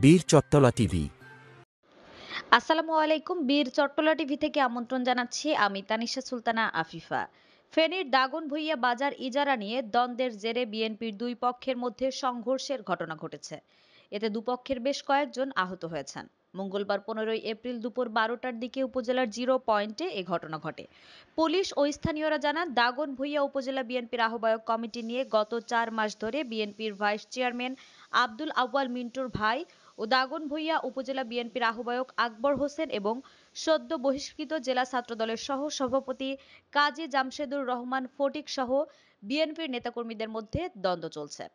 বীর চট্টলা টিভি। আসসালামু আলাইকুম। বীর চট্টলা টিভি থেকে আমন্ত্রণ জানাচ্ছি। আমি তানিশা সুলতানা আফিফা। ফেনীর দাগনভূঞা বাজার ইজারা নিয়ে দ্বন্দ্বের জেরে বিএনপির দুই পক্ষের মধ্যে সংঘর্ষের ঘটনা ঘটেছে। এতে দুপক্ষের বেশ কয়েকজন আহত হয়েছেন। মঙ্গলবার 15 এপ্রিল দুপুর 12টার দিকে উপজেলার জিরো পয়েন্টে এ ঘটনা ঘটে। পুলিশ ও স্থানীয়রা জানান, দাগনভূঞা উপজেলা বিএনপির আহ্বায়ক কমিটি নিয়ে গত 4 মাস ধরে বিএনপির ভাইস চেয়ারম্যান আব্দুল আউয়াল মিন্টুর ভাই ও দাগনভূঞা উপজেলা বিএনপির আহ্বায়ক আকবর হোসেন এবং সদ্য বহিষ্কৃত জেলা ছাত্রদলের সহ সভাপতি কাজী জামশেদুর রহমান ফটিক সহ বিএনপির নেতাকর্মীদের মধ্যে দ্বন্দ্ব চলছে।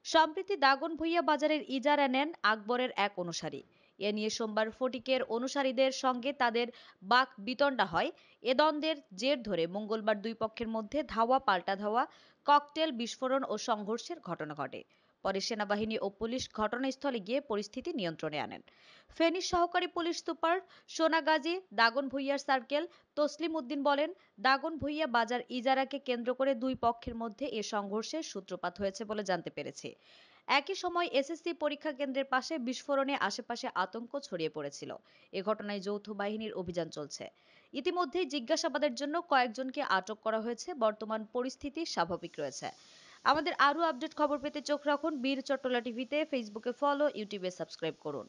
সম্প্রতি দাগনভূঞা বাজারের ইজারা নেন আকবরের এক অনুসারী। এ নিয়ে সোমবার ফটিকের অনুসারীদের সঙ্গে তাদের বাক বিতণ্ডা হয়। এ দ্বন্দ্বের জের ধরে মঙ্গলবার দুই পক্ষের মধ্যে ধাওয়া পাল্টা ধাওয়া, ককটেল বিস্ফোরণ ও সংঘর্ষের ঘটনা ঘটে। পরে সেনাবাহিনী ও পুলিশ ঘটনাস্থলে গিয়ে পরিস্থিতি নিয়ন্ত্রণে আনেন। ফেনীর সহকারী পুলিশ সুপার সোনাগাজী দাগনভূঞার সার্কেল তসলিম উদ্দিন বলেন, দাগনভূঞা বাজার ইজারাকে কেন্দ্র করে দুই পক্ষের মধ্যে এ সংঘর্ষের সূত্রপাত হয়েছে বলে জানতে পেরেছি। একই সময় এসএসসি পরীক্ষা কেন্দ্রের পাশে বিস্ফোরণে আশেপাশে আতঙ্ক ছড়িয়ে পড়েছিল। এ ঘটনায় যৌথ বাহিনীর অভিযান চলছে। ইতিমধ্যেই জিজ্ঞাসাবাদের জন্য কয়েকজনকে আটক করা হয়েছে। বর্তমান পরিস্থিতি স্বাভাবিক রয়েছে। আমাদের আরও আপডেট খবর পেতে চোখ রাখুন বীর চট্টলা টিভিতে। ফেসবুকে ফলো, ইউটিউবে সাবস্ক্রাইব করুন।